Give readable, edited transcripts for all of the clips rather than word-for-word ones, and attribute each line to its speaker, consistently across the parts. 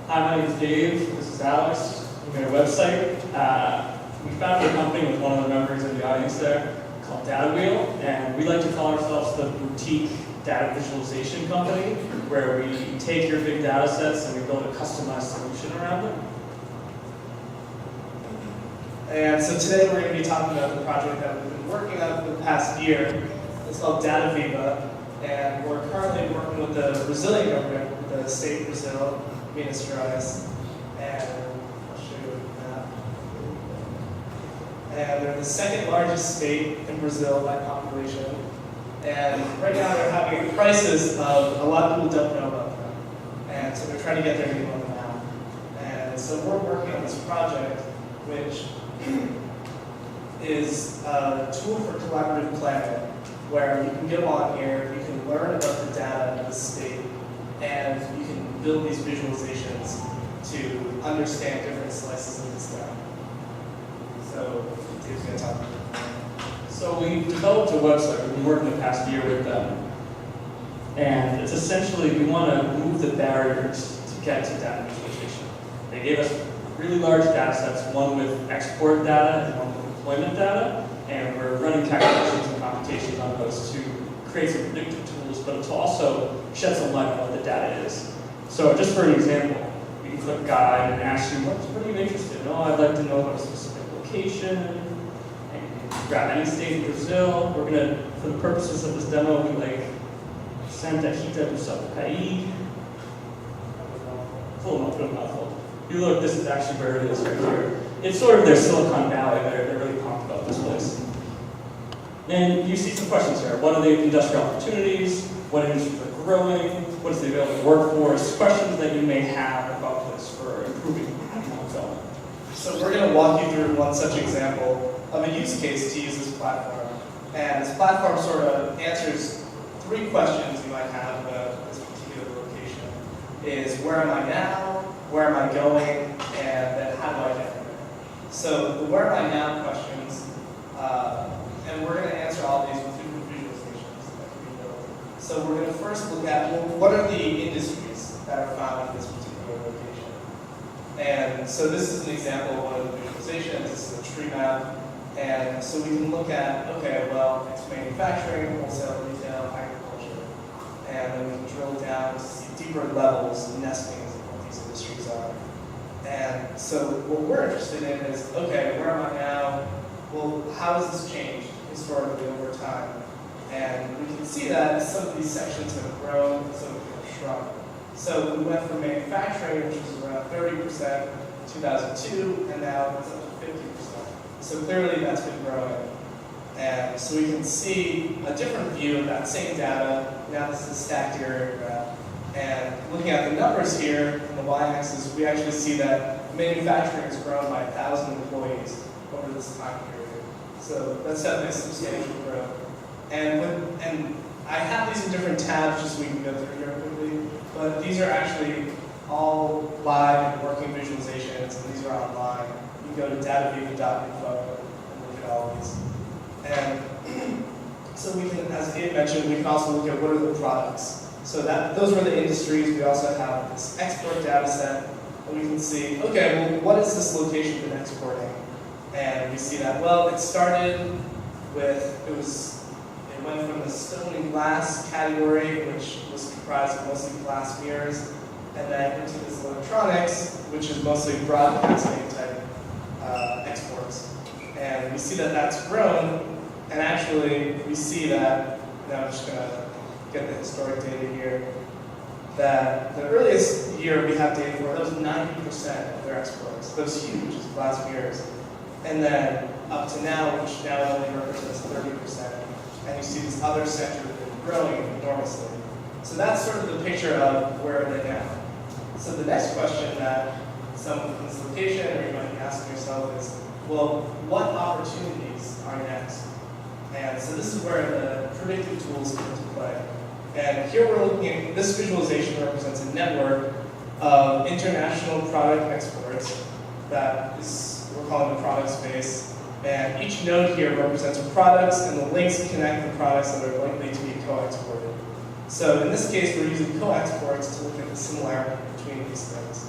Speaker 1: Hi, my name is Dave. This is Alex. We made a website. We founded a company with one of the members of the audience there called dataviva, and we like to call ourselves the boutique data visualization company, where we take your big data sets and we build a customized solution around them. And so today we're going to be talking about the project that we've been working on for the past year. It's called dataviva, and we're currently working with the Brazilian government, the state of Brazil, Minas Gerais, and I'll show you a map. And they're the second largest state in Brazil by population. And right now they're having a crisis of a lot of people don't know about them. And so they're trying to get their name on the map. And so we're working on this project, which is a tool for collaborative planning, where you can go on here, you can learn about the data of the state, and you can build these visualizations to understand different slices of this data. So Dave's going to talk about it. So we developed a website. We've been working the past year with them. And it's essentially, we want to remove the barriers to get to data visualization. They gave us really large data sets, one with export data and one with deployment data. And we're running calculations and computations on those to create some predictive tools, but to also shed some light on what the data is. So just for an example, you can click guide and ask you, what are you interested in? Oh, I'd like to know about a specific location. And you can grab any state in Brazil. We're going to, for the purposes of this demo, we like Santa Rita do Sapucaí. Full mouthful. You look, this is actually where it is right here. It's sort of their Silicon Valley. They're really pumped about this place. And you see some questions here. What are the industrial opportunities? What industries are growing? What is the available workforce? Questions that you may have about this for improving economic development. So we're going to walk you through one such example of a use case to use this platform. And this platform sort of answers three questions you might have about this particular location. Is where am I now? Where am I going? And then how do I get there? So the where am I now questions, and we're going to answer all these with different visualizations that can be built. So we're going to first look at, well, what are the industries that are found in this particular location? And so this is an example of one of the visualizations. This is a tree map. And so we can look at, okay, well, it's manufacturing, wholesale, retail, agriculture. And then we can drill down to see deeper levels, nestings of what these industries are. And so what we're interested in is, okay, where am I now? Well, how has this changed historically over time? And we can see that some of these sections have grown, some of them have shrunk. So we went from manufacturing, which was around 30% in 2002, and now it's up to 50%. So clearly that's been growing. And so we can see a different view of that same data. Now this is a stacked area graph. And looking at the numbers here on the y-axis, we actually see that manufacturing has grown by 1,000 employees over this time period. So that's definitely a substantial growth. And I have these in different tabs just so we can go through here quickly, but these are actually all live and working visualizations, and these are online. You can go to dataviva.info and look at all of these. And so we can, as Dave mentioned, we can also look at what are the products. So those were the industries. We also have this export data set, and we can see, okay, well, what has this location been exporting? And we see that, well, it started with, it went from the stone and glass category, which was comprised of mostly glass mirrors, and then into this electronics, which is mostly broadcasting type exports. And we see that that's grown, and actually we see that, now I'm just going to get the historic data here, that the earliest year we have data for, that was 90% of their exports. That was huge, as glass mirrors. And then up to now, which now only represents 30%. And you see these other sectors that are growing enormously. So that's sort of the picture of where are they now. So the next question that someone from this location, or you might be asking yourself is, well, what opportunities are next? And so this is where the predictive tools come into play. And here we're looking at, this visualization represents a network of international product exports that is, we're calling the product space. And each node here represents products, and the links connect the products that are likely to be co-exported. So in this case, we're using co-exports to look at the similarity between these things.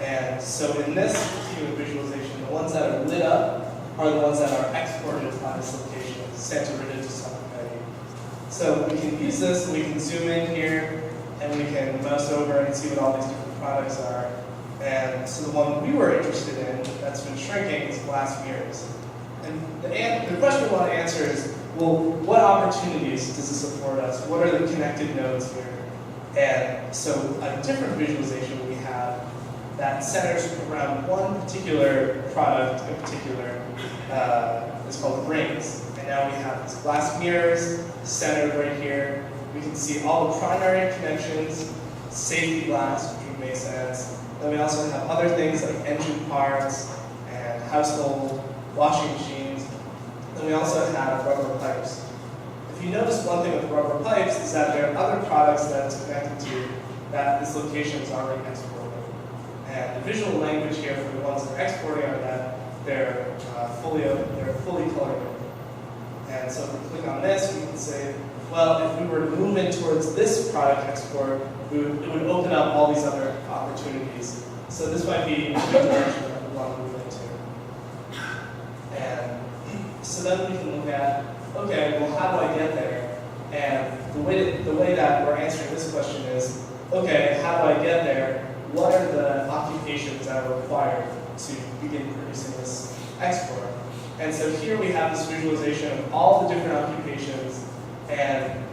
Speaker 2: And so in this particular visualization, the ones that are lit up are the ones that are exported by this location, Santa Rita to Sacramento. So we can use this, we can zoom in here, and we can mouse over and see what all these different products are. And so the one we were interested in that's been shrinking is glass mirrors. And the question we want to answer is, well, what opportunities does this afford us? What are the connected nodes here? And so a different visualization we have that centers around one particular product in particular is called rings. And now we have these glass mirrors centered right here. We can see all the primary connections, safety glass, which would make sense. Then we also have other things like engine parts and household washing machines. Then we also have rubber pipes. If you notice one thing with rubber pipes is that there are other products that it's connected to that this location is already exporting. And the visual language here for the ones that are exporting are that they're fully colored. And so if we click on this, we can say, well, if we were to move in towards this product export, it would open up all these other opportunities. So this might be a good direction that we want to move into. And so then we can look at, okay, well, how do I get there? And the way that we're answering this question is, okay, how do I get there? What are the occupations that are required to begin producing this export? And so here we have this visualization of all the different occupations. And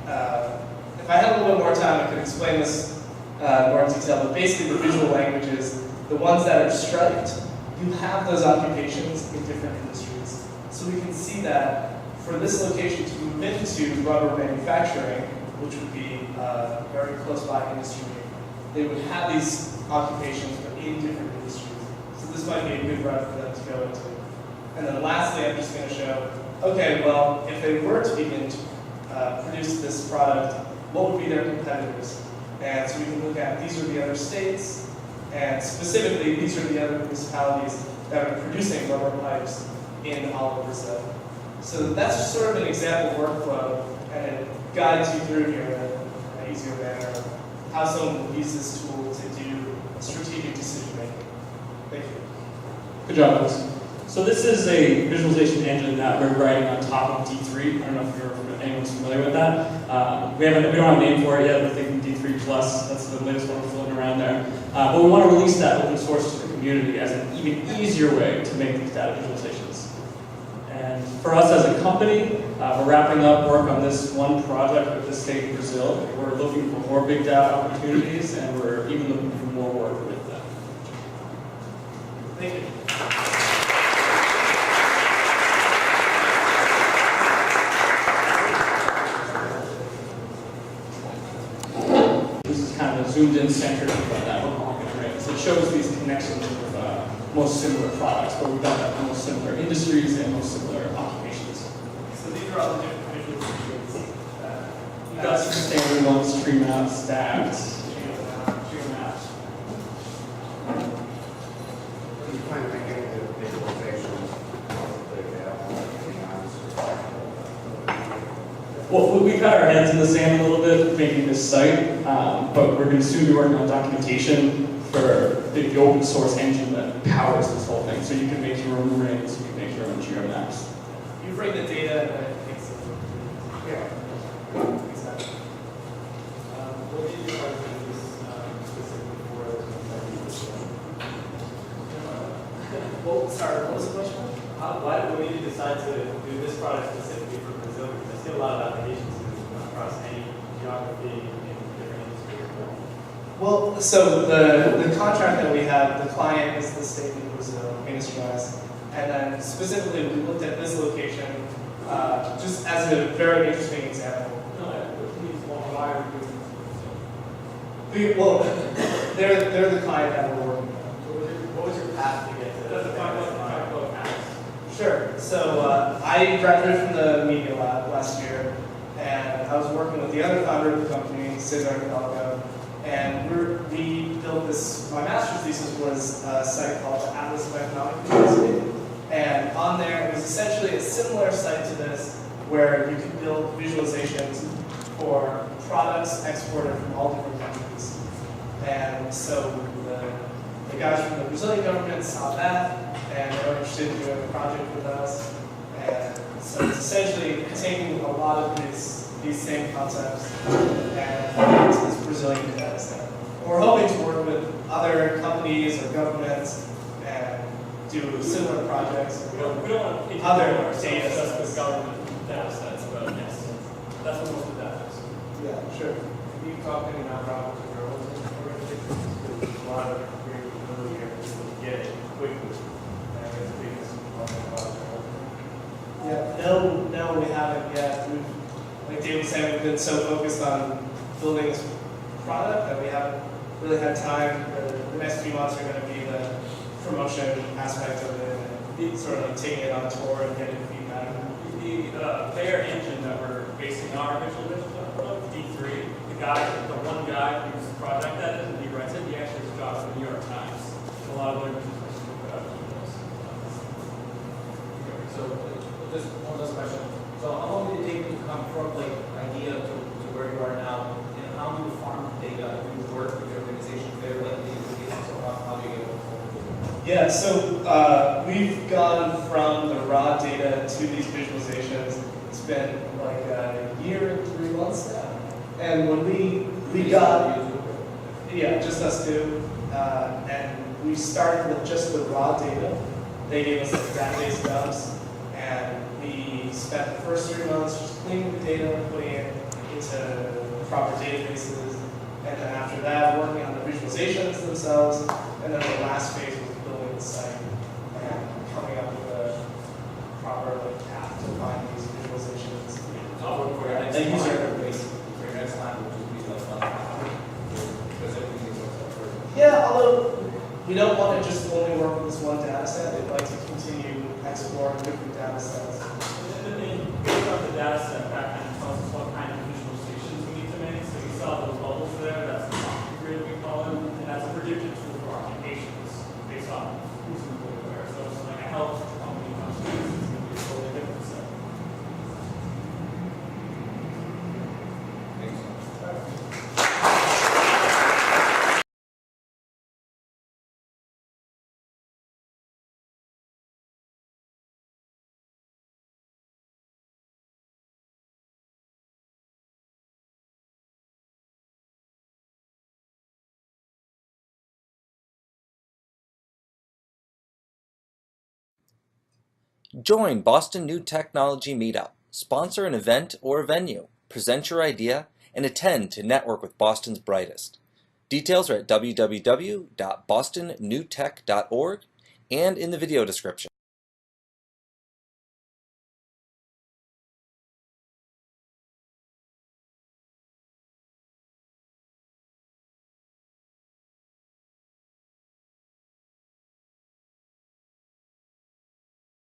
Speaker 2: if I had a little bit more time, I could explain this more in detail. But basically, the visual language is the ones that are striped. You have those occupations in different industries. So we can see that for this location to move into rubber manufacturing, which would be very close by industry, they would have these occupations but in different industries. So this might be a good route for them to go into. And then lastly, I'm just going to show, okay, well, if they were to begin to produce this product, what would be their competitors? And so we can look at, these are the other states, and specifically, these are the other municipalities that are producing rubber pipes in all of Brazil. So that's just sort of an example workflow, and it guides you through here in an easier manner of how someone will use this tool to do strategic decision making. Thank you.
Speaker 1: Good job, Alex. So this is a visualization engine that we're writing on top of D3. I don't know if anyone's familiar with that. We don't have a name for it yet. We're thinking D3+. That's the latest one floating around there. But we want to release that open source to the community as an even easier way to make these data visualizations. And for us as a company, we're wrapping up work on this one project with the state of Brazil. We're looking for more big data opportunities, and we're even looking for more work with them.
Speaker 2: Thank you.
Speaker 1: This is kind of a zoomed-in center of network marketing rates. It shows these connections with most similar products, but we've done that for most similar industries and most similar occupations.
Speaker 2: So these are all the different visualizations.
Speaker 1: We've got some standard ones, tree maps, stacked, tree maps.
Speaker 3: You plan to make any visualizations
Speaker 1: Well, we've got our heads in the sand a little bit making this site, but we're going to soon be working on documentation for the open source engine that powers this whole thing. So you can make your own rings, you can make your own geo maps.
Speaker 2: You bring the data and then it takes it.
Speaker 3: Yeah.
Speaker 2: Exactly.
Speaker 4: What did you decide to do this specifically for?
Speaker 2: Well, sorry, what was the question?
Speaker 4: Why did you decide to do this product specifically for Brazil? Because I see a lot of applications across any geography in different industries.
Speaker 2: Well, so the contract that we have, the client is the state of Brazil, Minas Gerais. And then specifically, we looked at this location just as a very interesting example.
Speaker 4: Why are you doing
Speaker 2: Well, they're the client that we're working with.
Speaker 4: What was your path to get to this?
Speaker 2: Sure. So I graduated from the media lab last year, and I was working with the other founder of the company, Cesar Hidalgo, and we built this. My master's thesis was a site called the Atlas of Economic Diversity, and on there it was essentially a similar site to this, where you could build visualizations for products exported from all different countries. And so the guys from the Brazilian government saw that, and they were interested in doing a project with us. And so it's essentially taking a lot of these same concepts and putting it into this Brazilian data set. And we're hoping to work with other companies or governments and do similar projects.
Speaker 1: We don't want to
Speaker 2: Other
Speaker 1: ourselves
Speaker 2: data
Speaker 1: just
Speaker 2: sets.
Speaker 1: with government data sets, but yes, that's what most of that is.
Speaker 2: Yeah, sure.
Speaker 4: Have you talked to any nonprofits or government organizations? There's a lot of great ability here to get it quickly. And I guess the biggest one of
Speaker 2: Yeah, no, we haven't yet. Like David said, we've been so focused on building this product that we haven't really had time. The next few months are going to be the promotion aspect of it, and sort of like taking it on tour and getting feedback.
Speaker 1: The Bear engine that we're basing our visual on, D3, the one guy whose project that is, and he writes it, he actually has a job for the New York Times. A lot of their images are super out of those.
Speaker 5: So, just one last question. So, how long did it take you to come from like idea to where you are now? And how do you farm data? Do you work with your organization there, like so how do you get it?
Speaker 2: Yeah, so we've gone from the raw data to these visualizations. It's been like a year and 3 months now. And when we got, yeah, just us two, and we started with just the raw data. They gave us like database dumps, and we spent the first 3 months just cleaning the data, putting it into proper databases, and then after that, working on the visualizations themselves, and then the last phase was building the site and coming up with a proper path to find these visualizations.
Speaker 5: For your next user interface, for your next line, which would be like because everything is also
Speaker 2: Yeah, although we don't want to just only work with this one data set, we'd like to continue exploring different data sets.
Speaker 1: And then based on the data set, that kind of tells us what kind of visualizations we need to make. So you saw those bubbles there, that's the property grid we call it, and that's a predictive tool for applications based on who's moving where. So it's like a health company comes to it's going to be a totally different set.
Speaker 6: Join Boston New Technology Meetup. Sponsor an event or venue. Present your idea and attend to network with Boston's brightest. Details are at www.bostonnewtech.org and in the video description.